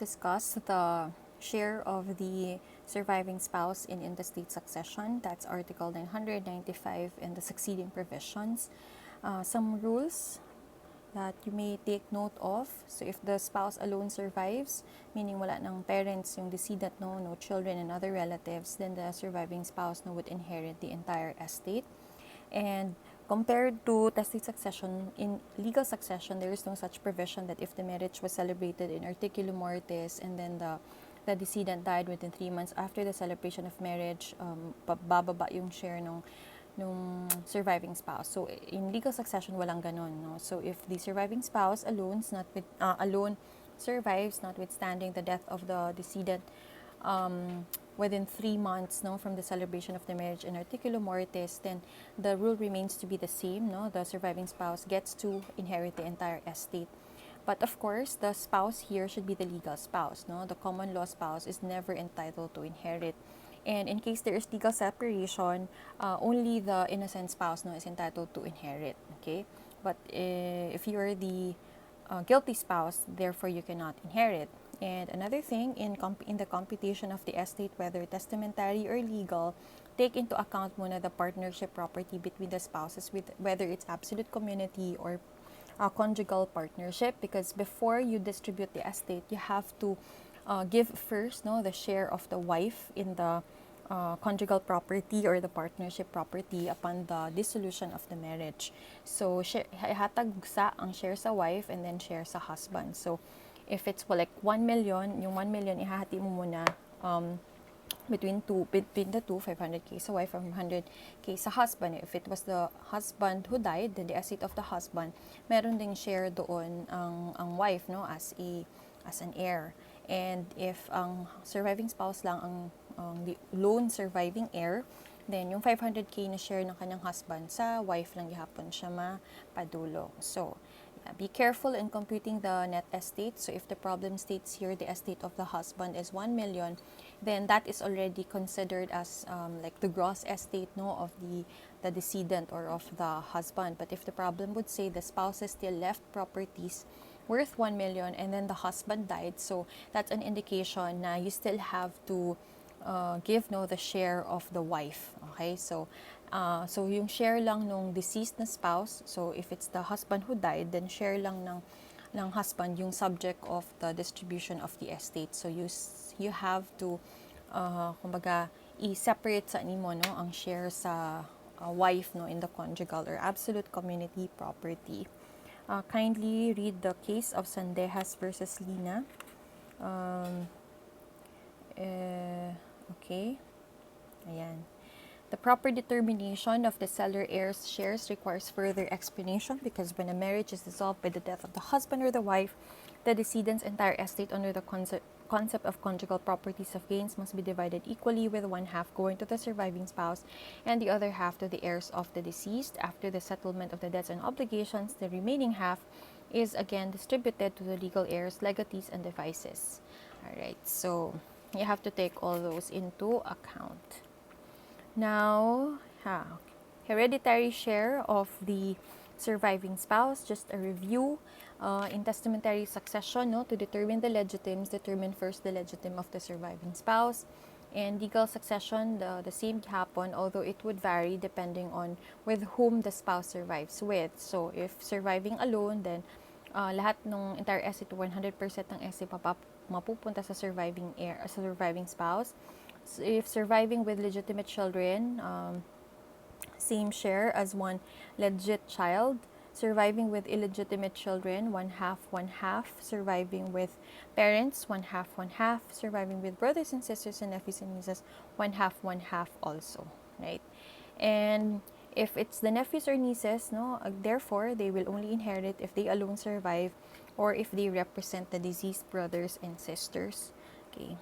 discuss the share of the surviving spouse in intestate succession. That's Article 995 and the succeeding provisions. Some rules that you may take note of. So if the spouse alone survives, meaning wala ng parents yung decedent, no children and other relatives, then the surviving spouse would inherit the entire estate. And compared to testate succession, in legal succession, there is no such provision that if the marriage was celebrated in articulo mortis and then the decedent died within 3 months after the celebration of marriage, bababa yung share nung surviving spouse. So in legal succession, walang ganon, no? So if the surviving spouse alone survives, notwithstanding the death of the decedent, within 3 months, no, from the celebration of the marriage in articulo mortis, then the rule remains to be the same, no? The surviving spouse gets to inherit the entire estate. But of course, the spouse here should be the legal spouse, no? The common law spouse is never entitled to inherit. And in case there is legal separation, only the innocent spouse, no, is entitled to inherit, okay? But if you are the guilty spouse, therefore you cannot inherit. And another thing, in the computation of the estate, whether testamentary or legal, take into account muna the partnership property between the spouses, with whether it's absolute community or conjugal partnership, because before you distribute the estate, you have to give first, no, the share of the wife in the conjugal property or the partnership property upon the dissolution of the marriage. So ihatag sa ang share sa wife and then share sa husband. So if it's like 1 million, yung 1 million ihahati mo muna between the two, 500k sa wife, 500k sa husband. If it was the husband who died, then the estate of the husband, meron ding share doon ang wife, no, as an heir. And if ang surviving spouse lang ang the lone surviving heir, then yung 500k na share ng kanyang husband, sa wife lang gihapon siya mapadulong. So be careful in computing the net estate. So if the problem states here the estate of the husband is 1 million, then that is already considered as like the gross estate, no, of the decedent or of the husband. But if the problem would say the spouses still left properties worth 1 million and then the husband died, so that's an indication na you still have to give, no, the share of the wife. Okay, so yung share lang nung deceased na spouse, so if it's the husband who died, then share lang ng husband yung subject of the distribution of the estate. So you have to kumbaga i-separate sa nimo, no, ang share sa wife, no, in the conjugal or absolute community property. Kindly read the case of Sandejas versus Lina. Okay. Ayan. The proper determination of the seller heir's shares requires further explanation, because when a marriage is dissolved by the death of the husband or the wife, the decedent's entire estate under the concept of conjugal properties of gains must be divided equally, with one half going to the surviving spouse and the other half to the heirs of the deceased. After the settlement of the debts and obligations, the remaining half is again distributed to the legal heirs, legatees, and devices. Alright, so you have to take all those into account. Now, hereditary share of the surviving spouse, just a review. In testamentary succession, no, to determine the legitimes, determine first the legitime of the surviving spouse. And legal succession, the same happen, although it would vary depending on with whom the spouse survives with. So if surviving alone, then lahat ng entire estate, 100% ng estate mapupunta sa surviving heir, sa surviving spouse. So if surviving with legitimate children, same share as one legit child. Surviving with illegitimate children, one half. Surviving with parents, one half. Surviving with brothers and sisters and nephews and nieces, one half also, right? And if it's the nephews or nieces, no, therefore they will only inherit if they alone survive or if they represent the deceased brothers and sisters. Okay.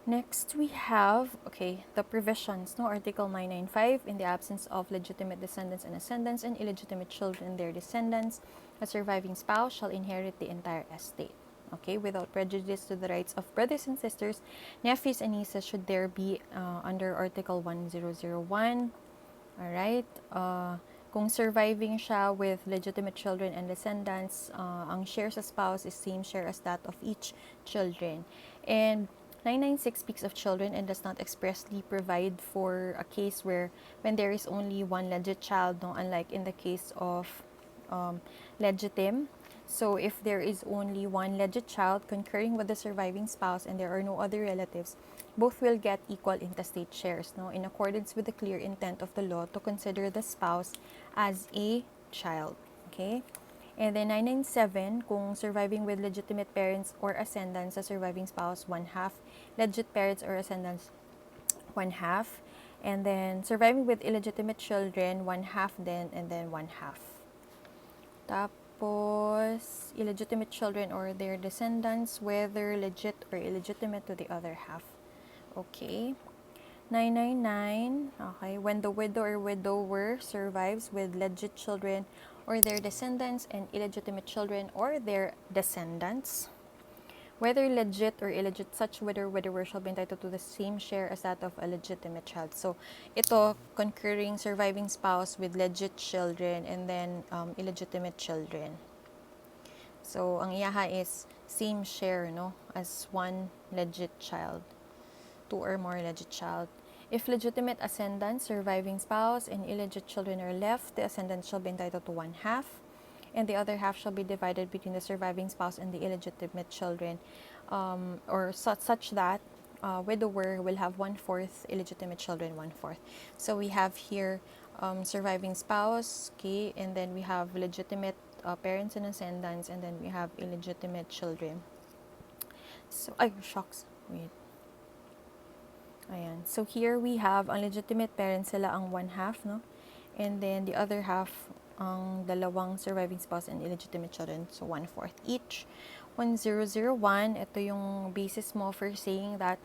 Next, we have, the provisions, no, Article 995, in the absence of legitimate descendants and ascendants and illegitimate children and their descendants, a surviving spouse shall inherit the entire estate. Okay, without prejudice to the rights of brothers and sisters, nephews and nieces should there be under Article 1001. All right. Kung surviving siya with legitimate children and descendants, ang share sa spouse is same share as that of each children. And 996 speaks of children and does not expressly provide for a case where when there is only one legit child, no, unlike in the case of legitim. So if there is only one legit child concurring with the surviving spouse and there are no other relatives, both will get equal intestate shares, no, in accordance with the clear intent of the law to consider the spouse as a child. Okay? And then 997, kung surviving with legitimate parents or ascendants sa surviving spouse, one half. Legit parents or ascendants, one half. And then surviving with illegitimate children, one half then, and then one half. Tapos, illegitimate children or their descendants, whether legit or illegitimate, to the other half. Okay. 999, okay, when the widow or widower survives with legit children or their descendants and illegitimate children or their descendants, whether legit or illegit, such widow or widower shall be entitled to the same share as that of a legitimate child. So, ito, concurring surviving spouse with legit children and then illegitimate children. So, ang iyaha is same share, no, as one legit child. Two or more legit child. If legitimate ascendant, surviving spouse, and illegit children are left, the ascendant shall be entitled to one half, and the other half shall be divided between the surviving spouse and the illegitimate children, or such that widower will have 1/4, illegitimate children 1/4. So we have here surviving spouse, okay, and then we have legitimate parents and ascendants, and then we have illegitimate children. So, ay, shucks, wait. Ayan. So, here we have ang legitimate parents, sila ang one half, no? And then, the other half, ang dalawang surviving spouse and illegitimate children. So, 1/4 each. 1001, ito yung basis mo for saying that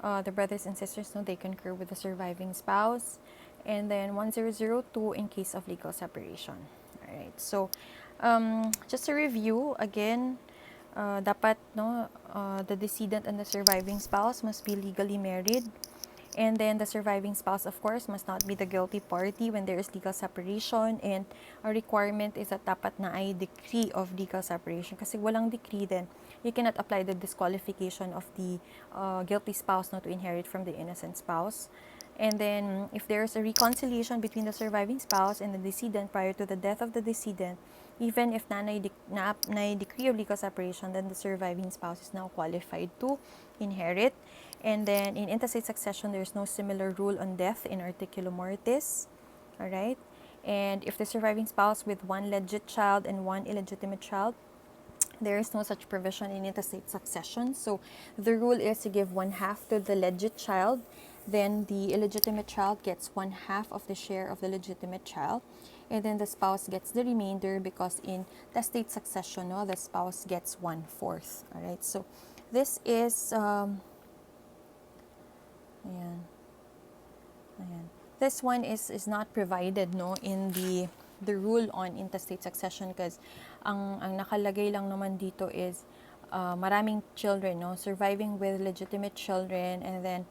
the brothers and sisters, no, they concur with the surviving spouse. And then, 1002, in case of legal separation. Alright. So, just to review, again, dapat, no, the decedent and the surviving spouse must be legally married, and then the surviving spouse, of course, must not be the guilty party when there is legal separation, and a requirement is that dapat na ay decree of legal separation, kasi walang decree, then you cannot apply the disqualification of the guilty spouse not to inherit from the innocent spouse. And then, if there is a reconciliation between the surviving spouse and the decedent prior to the death of the decedent, even if na decree of legal separation, then the surviving spouse is now qualified to inherit. And then, in intestate succession, there is no similar rule on death in articulo mortis. Alright? And if the surviving spouse with one legit child and one illegitimate child, there is no such provision in intestate succession. So, the rule is to give one half to the legit child, then the illegitimate child gets one half of the share of the legitimate child, and then the spouse gets the remainder, because in testate succession, no, the spouse gets 1/4. Alright, so this is ayan. This one is not provided, no, in the rule on intestate succession, because ang nakalagay lang naman dito is maraming children, no, surviving with legitimate children, and then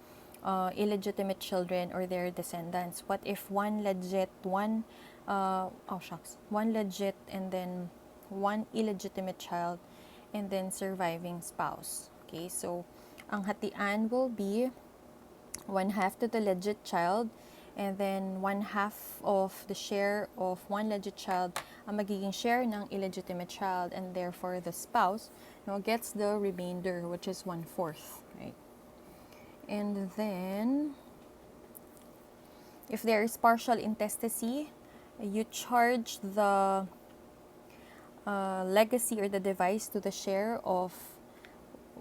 illegitimate children or their descendants. What if one legit, one legit, and then one illegitimate child, and then surviving spouse? Okay, so ang hatian will be one half to the legit child, and then one half of the share of one legit child ang magiging share ng illegitimate child, and therefore the spouse, no, gets the remainder, which is 1/4, right? And then, if there is partial intestacy, you charge the legacy or the device to the share of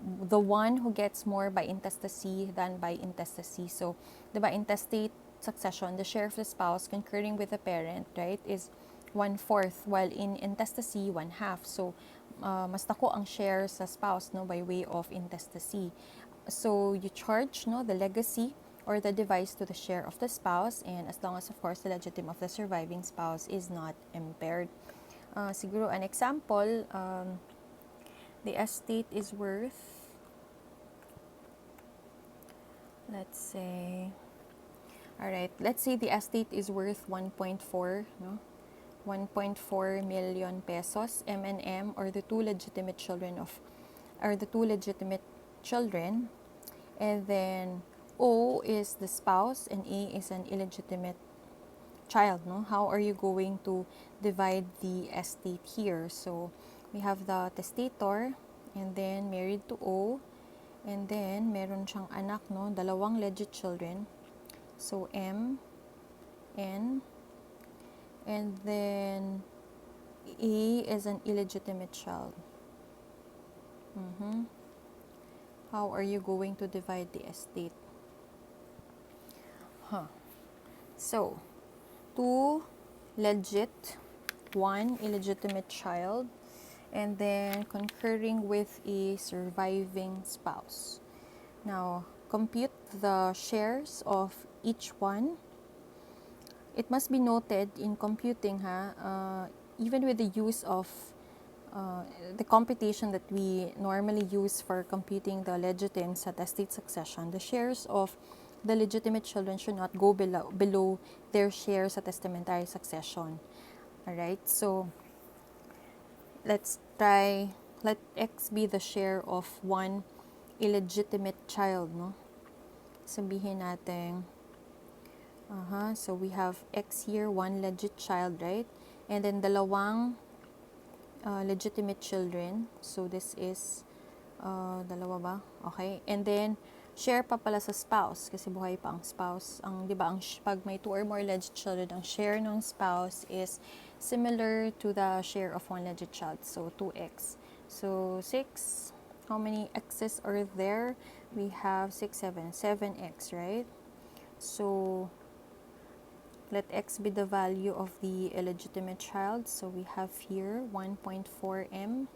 the one who gets more by intestacy than by intestacy. So, diba, intestate succession, the share of the spouse concurring with the parent, right, is 1/4, while in intestacy, 1/2. So, mas dako ang share sa spouse, no, by way of intestacy. So, you charge, no, the legacy or the device to the share of the spouse, and as long as, of course, the legitim of the surviving spouse is not impaired. Siguro an example, the estate is worth, let's say the estate is worth 1.4, no? 1.4 million pesos. M and M are the two legitimate children and then O is the spouse and A is an illegitimate child, no? How are you going to divide the estate here? So we have the testator and then married to O and then meron siyang anak, no? Dalawang legit children. So M, N, and then A is an illegitimate child. How are you going to divide the estate? So, 2 legit, 1 illegitimate child, and then concurring with a surviving spouse. Now, compute the shares of each one. It must be noted in computing, even with the use of the computation that we normally use for computing the legitims at estate succession, the shares of the legitimate children should not go below their shares at testamentary succession. Alright, so let's try, let X be the share of one illegitimate child, no? Sabihin natin, so we have X here, one legit child, right? And then dalawang legitimate children. So this is dalawa ba? Okay. And then share pa pala sa spouse kasi buhay pa ang spouse. Ang 'di ba ang pag may 2 or more legit children, ang share ng spouse is similar to the share of one legit child. So 2x. So 6, how many x's are there? We have 6, 7x, right? So let x be the value of the illegitimate child. So we have here 1.4m,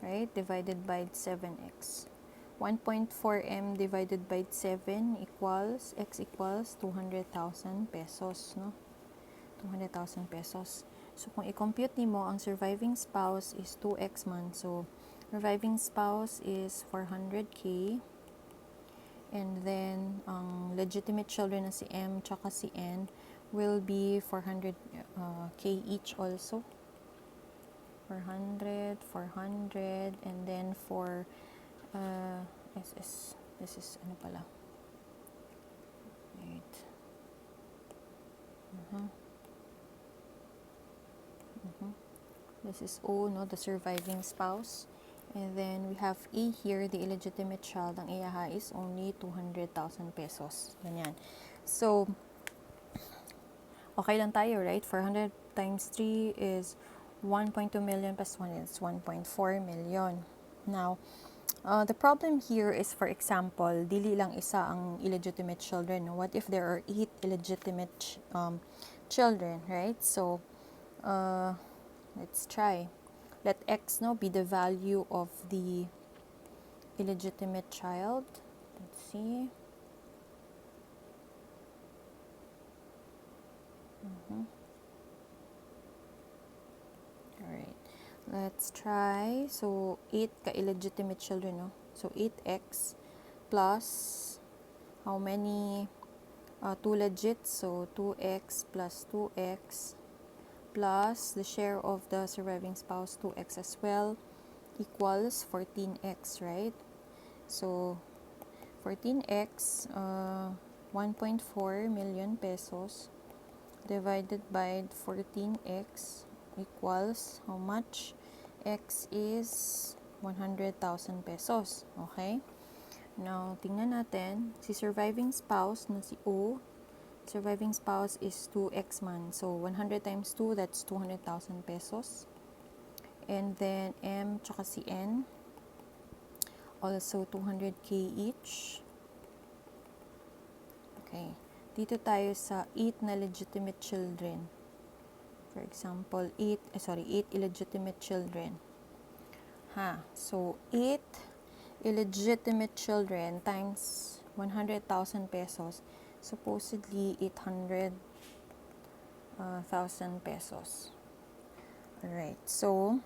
right, divided by 7x. 1.4m divided by 7 equals, x equals 200,000 pesos, no? 200,000 pesos. So kung i-compute nimo, ang surviving spouse is 2x man. So surviving spouse is 400k. And then, ang legitimate children na si M tsaka si N will be 400k each also. 400, and then for this is ano pala? Wait. This is O, no, the surviving spouse. And then we have A here, the illegitimate child. Ang iyaha is only 200,000 pesos. Ganyan. So, okay lang tayo, right? 400 times 3 is 1.2 million plus 1 is 1.4 million. Now, the problem here is, for example, dili lang isa ang illegitimate children. What if there are 8 illegitimate children, right? So, let's try. Let x, no, be the value of the illegitimate child. Let's see. Alright. Let's try. So, 8 ka-illegitimate children, no? So, 8x plus how many? 2 legit. So, 2x plus 2x plus the share of the surviving spouse, 2x as well, equals 14x, right? So, 14x, 1.4 million pesos divided by 14x equals how much? X is 100,000 pesos. Okay? Now, tingnan natin. Si surviving spouse na si O, surviving spouse is 2x man. So, 100 times 2, that's 200,000 pesos. And then, M tsaka si N, also 200k each. Okay. Dito tayo sa 8 na legitimate children. For example, 8 illegitimate children. So, 8 illegitimate children times 100,000 pesos, supposedly 800,000 pesos. Alright, so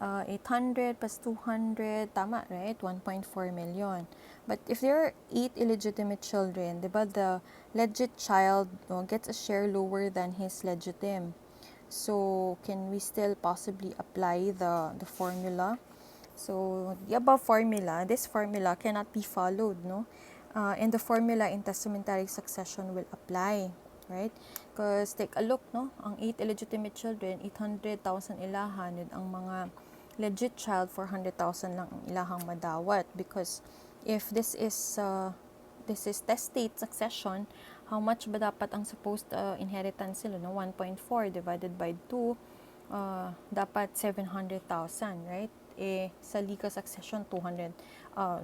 800 plus 200, tama, right? 1.4 million. But if there are 8 illegitimate children, diba, the legit child, no, gets a share lower than his legitim. So, can we still possibly apply the formula? So, the above formula, this formula cannot be followed, no? And the formula in testamentary succession will apply, right? Because take a look, no? Ang 8 illegitimate children, 800,000 ilahan, and ang mga legit child, 400,000 lang ang ilahang madawat. Because if this is testate succession, how much ba dapat ang supposed inheritance sila, no? 1.4 divided by 2, dapat 700,000, right? Sa legal succession, 200,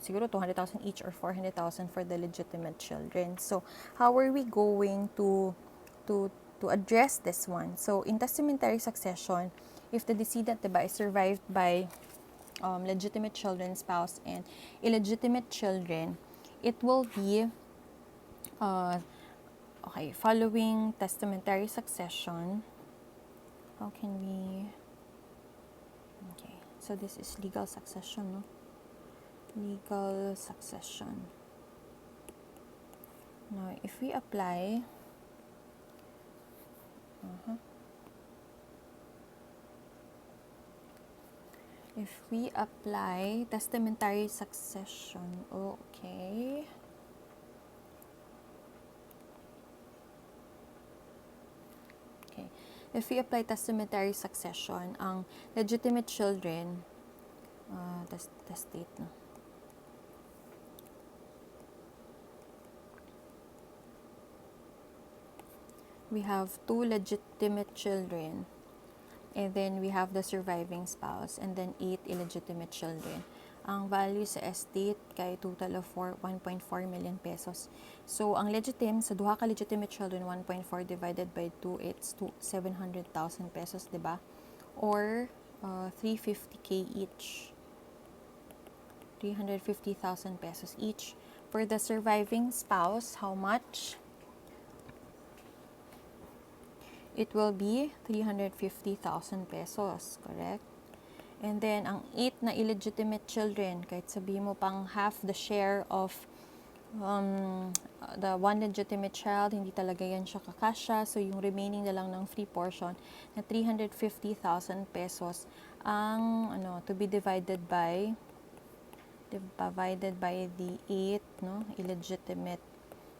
siguro 200,000 each or 400,000 for the legitimate children. So, how are we going to address this one? So, in testamentary succession, if the decedent, diba, is survived by legitimate children, spouse, and illegitimate children, it will be okay, following testamentary succession. How can we... Okay, so this is legal succession, no? Legal succession. Now, if we apply... If we apply testamentary succession, okay... If we apply testamentary succession, ang legitimate children, testate, no? We have 2 legitimate children, and then we have the surviving spouse, and then 8 illegitimate children. Ang value sa estate kay total of 1.4 million pesos. So, ang legitim, sa duha ka legitimate children, 1.4 divided by 2, it's 700,000 pesos, diba? Or 350K each. 350,000 pesos each. For the surviving spouse, how much? It will be 350,000 pesos, correct? And then, ang 8 na illegitimate children, kahit sabi mo pang half the share of the one legitimate child, hindi talaga yan siya kakasya. So, yung remaining na lang ng free portion na 350,000 pesos ang to be divided by the 8 illegitimate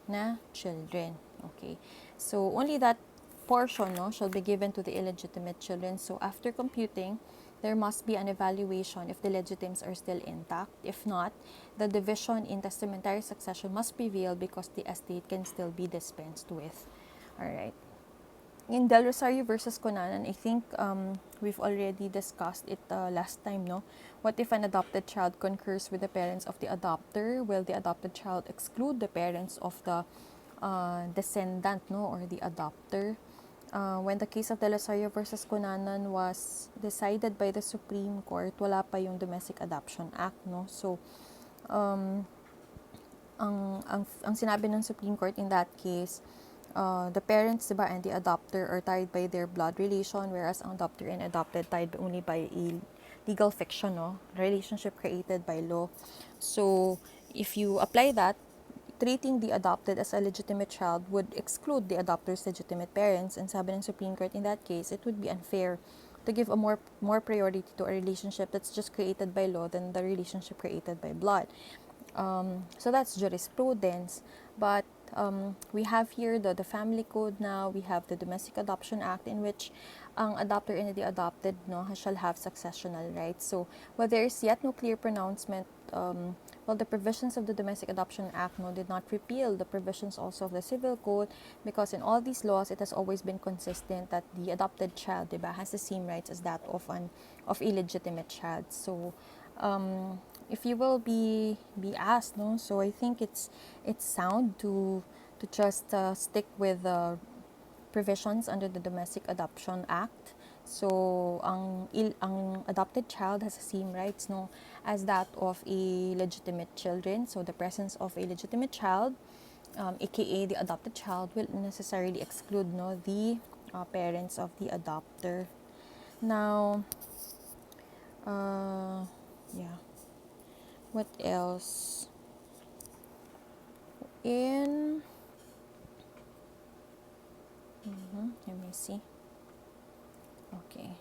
na children. Okay. So, only that portion shall be given to the illegitimate children. So, after computing, there must be an evaluation if the legitims are still intact. If not, the division in testamentary succession must prevail because the estate can still be dispensed with. Alright. In Del Rosario versus Conanan, I think we've already discussed it last time, no? What if an adopted child concurs with the parents of the adopter? Will the adopted child exclude the parents of the descendant, no, or the adopter? When the case of Del Rosario versus Conanan was decided by the Supreme Court, wala pa yung Domestic Adoption Act, no? So, ang sinabi ng Supreme Court in that case, the parents, diba, and the adopter are tied by their blood relation, whereas ang adopter and adopted tied only by a legal fiction, no? Relationship created by law. So, if you apply that, treating the adopted as a legitimate child would exclude the adopter's legitimate parents, and sabi ng Supreme Court in that case, it would be unfair to give a more priority to a relationship that's just created by law than the relationship created by blood. So that's jurisprudence, but we have here the family code now. We have the Domestic Adoption Act, in which ang adopter and the adopted shall have successional rights. So while there is yet no clear pronouncement, the provisions of the Domestic Adoption Act did not repeal the provisions also of the Civil Code, because in all these laws it has always been consistent that the adopted child, diba, has the same rights as that of illegitimate child. So if you will be asked, so I think it's sound to just stick with the provisions under the Domestic Adoption Act. So ang adopted child has the same rights as that of a legitimate children. So the presence of a legitimate child, aka the adopted child, will necessarily exclude the parents of the adopter. Now, Yeah. What else? In let me see. Okay.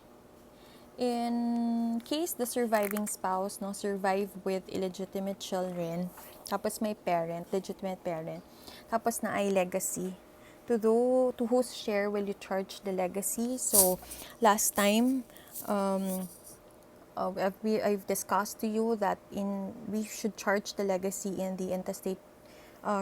In case the surviving spouse no survive with illegitimate children, tapos may parent, legitimate parent, tapos na ay legacy. To whose share will you charge the legacy? So last time, I've discussed to you that we should charge the legacy in the intestate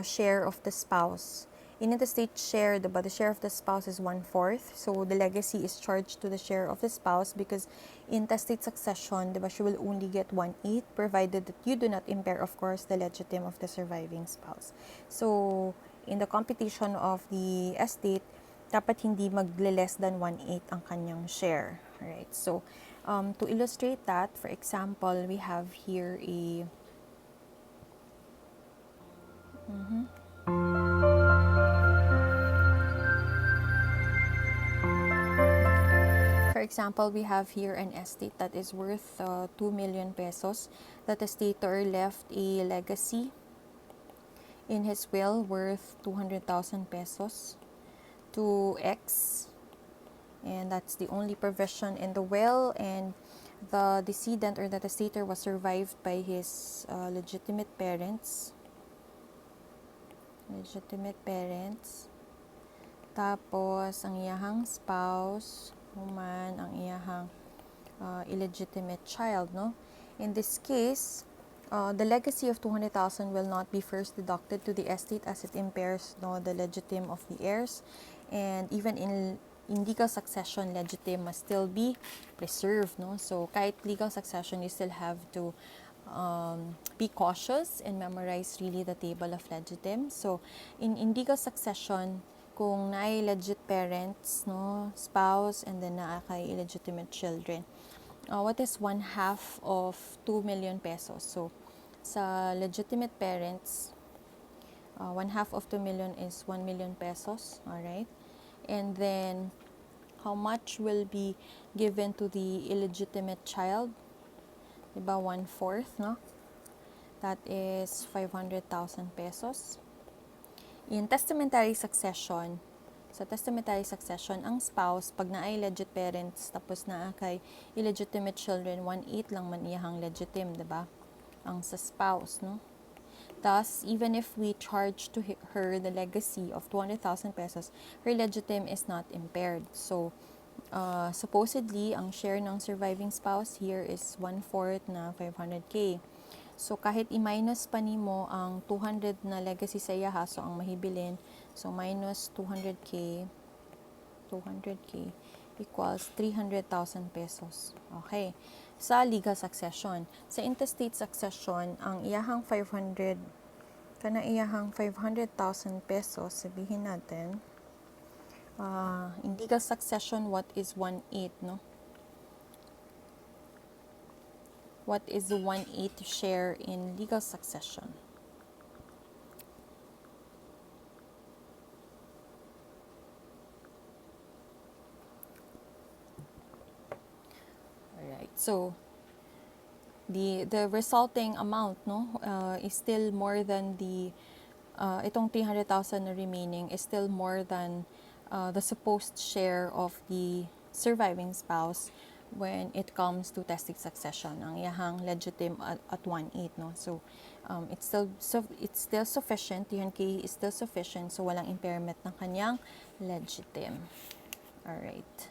share of the spouse. In intestate share, the share of the spouse is 1/4. So the legacy is charged to the share of the spouse because intestate succession, she will only get 1/8 provided that you do not impair, of course, the legitim of the surviving spouse. So in the computation of the estate, dapat hindi magle-less than 1/8 ang kanyang share. Alright, so to illustrate that, for example, we have here a For example, we have here an estate that is worth 2 million pesos. The testator left a legacy in his will worth 200,000 pesos to X, and that's the only provision in the will, and the decedent or the testator was survived by his legitimate parents. Tapos, ang iyahang spouse, human, ang iyahang illegitimate child, no? In this case, the legacy of 200,000 will not be first deducted to the estate as it impairs the legitim of the heirs, and even in legal succession, legitim must still be preserved, no? So kahit legal succession, you still have to be cautious and memorize really the table of legitim. So in legal succession, kung naay legit parents, no, spouse, and then naa kay illegitimate children, what is 1/2 of 2 million pesos? So sa legitimate parents, 1/2 of 2 million is 1 million pesos, all right? And then how much will be given to the illegitimate child? Diba 1/4, no? That is 500,000 pesos. In testamentary succession, sa testamentary succession, ang spouse, pag naay legit parents, tapos naa kay illegitimate children, 1/8 lang man iyahang legitim, diba? Ang sa spouse, no? Thus, even if we charge to her the legacy of 200,000 pesos, her legitim is not impaired. So, supposedly, ang share ng surviving spouse here is 1/4 na 500K. So, kahit i-minus pa nimo ang 200 na legacy sa iya, so ang mahibilin, so minus 200K equals 300,000 pesos. Okay. Sa legal succession. Sa intestate succession, ang iyahang 500,000 pesos, sabihin natin, in legal succession, what is 1/8, no? What is the 1/8 share in legal succession? Alright, so the resulting amount, no, is still more than the itong 300,000 na remaining is still more than the supposed share of the surviving spouse when it comes to testic succession. Ang iyahang legitim at 1/8, no? So it's still sufficient. 300K is still sufficient, so walang impairment ng kanyang legitim. All right.